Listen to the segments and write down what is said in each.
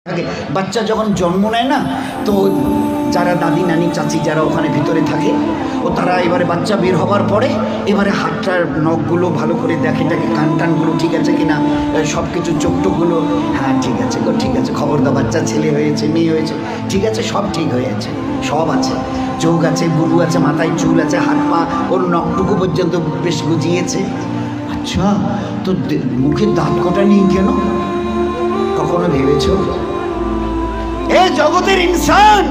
থাকে। বাচ্চা যখন জন্ম নেয় না, তো যারা দাদি নানি চাচি যারা ওখানে ভিতরে থাকে, ও তারা এবারে বাচ্চা বের হবার পরে এবারে হাতটার নখগুলো ভালো করে দেখে টাকে, কান টানগুলো ঠিক আছে কিনা, সব কিছু চোখ টোকগুলো হ্যাঁ ঠিক আছে গো, ঠিক আছে, খবর দাও, বাচ্চা ছেলে হয়েছে মেয়ে হয়েছে ঠিক আছে, সব ঠিক হয়ে আছে, সব আছে, চোখ আছে, বুরু আছে, মাথায় চুল আছে, হাত পা ওর নখটুকু পর্যন্ত বেশ গুজিয়েছে। আচ্ছা, তো মুখে দাঁত কটা নেই কেন? কখনো ভেবেছো? এ জগতের ইনসান,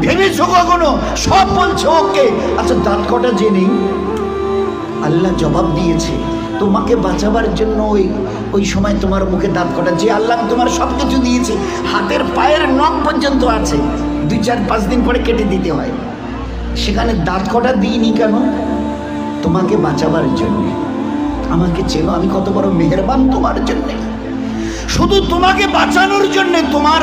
ভেবেছো কখনো? সব বলছো ওকে, আচ্ছা দাঁত কটা যে নেই? আল্লাহ জবাব দিয়েছে তোমাকে বাঁচাবার জন্য। ওই সময় তোমার মুখে দাঁত কটা, যে আল্লাহ তোমার সব কিছু দিয়েছে, হাতের পায়ের নখ পর্যন্ত আছে, 2-4-5 দিন পরে কেটে দিতে হয়, সেখানে দাঁত কটা দিইনি কেন? তোমাকে বাঁচাবার জন্য। আমাকে চেনো, আমি কত বড় মেহেরবান তোমার জন্যে, শুধু তোমাকে বাঁচানোর জন্যে। তোমার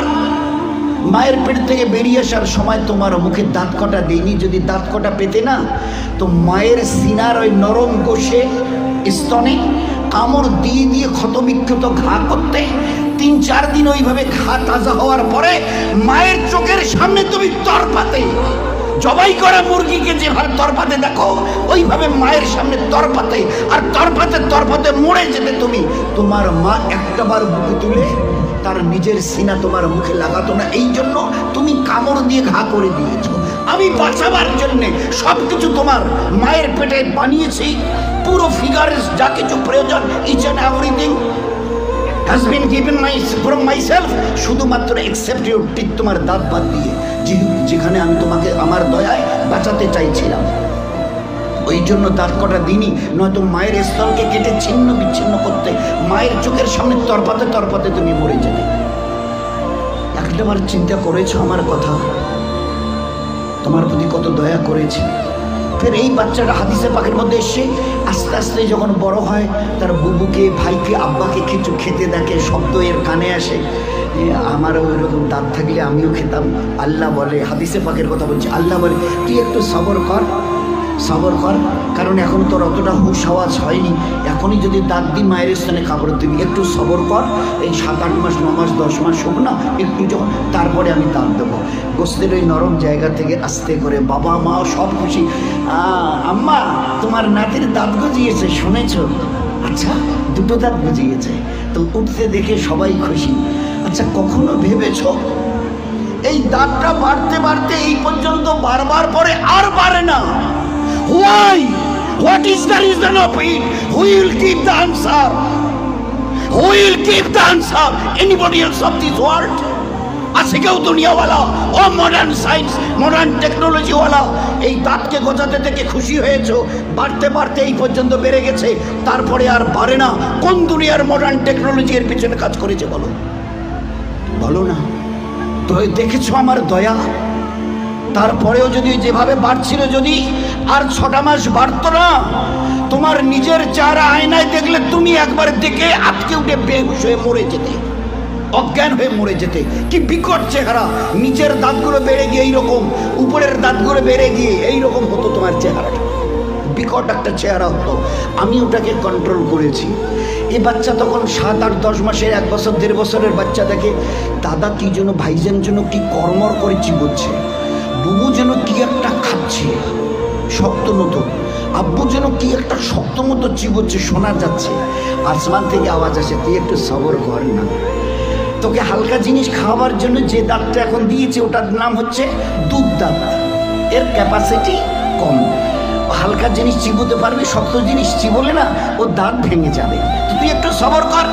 মায়ের পেট থেকে বেরিয়ে আসার সময় তোমার মুখে দাঁত কটা দিইনি। যদি দাঁত কটা পেতে না, তো মায়ের সিনার ওই নরম গোশে স্তনে কামড় দিয়ে দিয়ে ক্ষতবিক্ষত ঘা করতে, 3-4 দিন ওইভাবে ঘা তাজা হওয়ার পরে মায়ের চোখের সামনে তুমি তরপাতে, জবাই করা মুরগিকে যেভাবে তরপাতে দেখো, ওইভাবে মায়ের সামনে তরপাতে, আর তরপাতে তরপাতে মরে যেতে তুমি। তোমার মা একটাবার বুকে তুলে তার নিজের সিনা তোমার মুখে লাগাতো না, এই জন্য তুমি কামড় দিয়ে ঘা করে দিয়েছো। আমি বাঁচাবার জন্যে সব কিছু তোমার মায়ের পেটে বানিয়েছি, পুরো ফিগারের যা কিছু প্রয়োজন, each and everything has been given from myself, শুধুমাত্র except your teeth, তোমার দাঁত বাদ দিয়ে, যেখানে আমি তোমাকে আমার দয়ায় বাঁচাতে চাইছিলাম, ওই জন্য দাঁত কটা দিনই, নয়তো মায়ের স্তনকে কেটে ছিন্ন বিচ্ছিন্ন করতে, মায়ের চোখের সামনে তরপাতে তরপাতে তুমি মরে যেতে। একটাবার চিন্তা করেছো আমার কথা? তোমার প্রতি কত দয়া করেছি। ফের এই বাচ্চাটা হাদিসে পাকের মধ্যে এসে আস্তে আস্তে যখন বড় হয়, তার বুবুকে, ভাইকে, আব্বাকে কিছু খেতে দেখে, শব্দ এর কানে আসে, আমারও ওইরকম দাঁত থাকলে আমিও খেতাম। আল্লাহ বলে, হাদিসে পাকের কথা বলছি, আল্লাহ বলে তুই একটু সবর কর, সবর কর, কারণ এখন তোর অতটা হুশ আওয়াজ হয়নি, এখনই যদি দাঁত দিই মায়ের স্থানে কাপড় দিবি, একটু সবর কর, এই 7-8 মাস 9 মাস 10 মাস হোক না, একটু যখন, তারপরে আমি দাঁত দেবো। গোস্তের ওই নরম জায়গা থেকে আস্তে করে বাবা মা সব খুশি, আম্মা তোমার নাতির দাঁত গজিয়েছে শুনেছ? আচ্ছা, 2টো দাঁত গজিয়েছে, তো উঠতে দেখে সবাই খুশি। আচ্ছা, কখনো ভেবেছ এই দাঁতটা বাড়তে বাড়তে এই পর্যন্ত বারবার পরে আর বাড়ে না? Why? What is the reason of it? Who will give the answer? Who will give the answer? Anybody else of this world? আছে কেউ দুনিয়াওয়ালা, ও মডার্ন সায়েন্স মডার্ন টেকনোলজিওয়ালা, এই দাঁতকে গজাতে থেকে খুশি হয়েছো? বাড়তে বাড়তে এই পর্যন্ত বেড়ে গেছে, তারপরে আর বাড়ে না। কোন দুনিয়ার মডার্ন টেকনোলজি এর পিছনে কাজ করেছে বলো? বলো না তো। দেখেছো আমার দয়া? তারপরেও যদি যেভাবে বাড়ছিল, যদি আর 6টা মাস বাড়তো না, তোমার নিজের চেহারা আয়নায় দেখলে তুমি একবার দেখে আটকে উঠে বেহুশ হয়ে মরে যেতে, অজ্ঞান হয়ে মরে যেতে। কি বিকট চেহারা! নিচের দাঁতগুলো বেড়ে গিয়ে এইরকম, উপরের দাঁতগুলো বেড়ে গিয়ে এইরকম হতো তোমার চেহারাটা, বিকট একটা চেহারা হতো। আমি ওটাকে কন্ট্রোল করেছি। এ বাচ্চা তখন 7-8-10 মাসের, 1 বছর 1.5 বছরের বাচ্চা দেখে দাদা কি যেন, ভাইজান যেন কি কর্মর করে চিবোচ্ছে, বুবু যেন কি একটা খাচ্ছে শক্ত মতো, আব্বু যেন কি একটা শক্ত মতো চিবোচ্ছে, শোনা যাচ্ছে। আসমান থেকে আওয়াজ আসে, তুই একটু সবর কর না। তোকে হালকা জিনিস খাওয়াবার জন্য যে দাঁতটা এখন দিয়েছে, ওটার নাম হচ্ছে দুধ দাঁত, এর ক্যাপাসিটি কম, হালকা জিনিস চিবোতে পারবে, শক্ত জিনিস চিবোলে না ও দাঁত ভেঙে যাবে, তো তুই একটু সবর কর।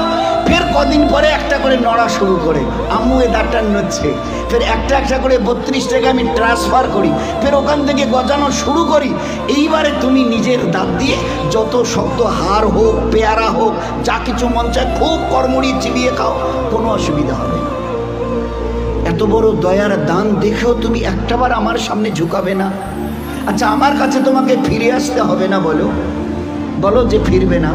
ফের কদিন পরে একটা করে নড়া শুরু করে, আম্মু এ দাঁতটা নড়ছে, ফের একটা একটা করে 32 টাকা আমি ট্রান্সফার করি, ফের ওখান থেকে গজানো শুরু করি। এইবারে তুমি নিজের দাঁত দিয়ে যত শক্ত হাড় হোক, পেয়ারা হোক, যা কিছু মন চায় খুব কড়মড়িয়ে চিবিয়ে খাও, কোনো অসুবিধা হবে না। এত বড় দয়ার দান দেখেও তুমি একটাবার আমার সামনে ঝুঁকাবে না? আচ্ছা, আমার কাছে তোমাকে ফিরে আসতে হবে না? বলো বলো যে ফিরবে না?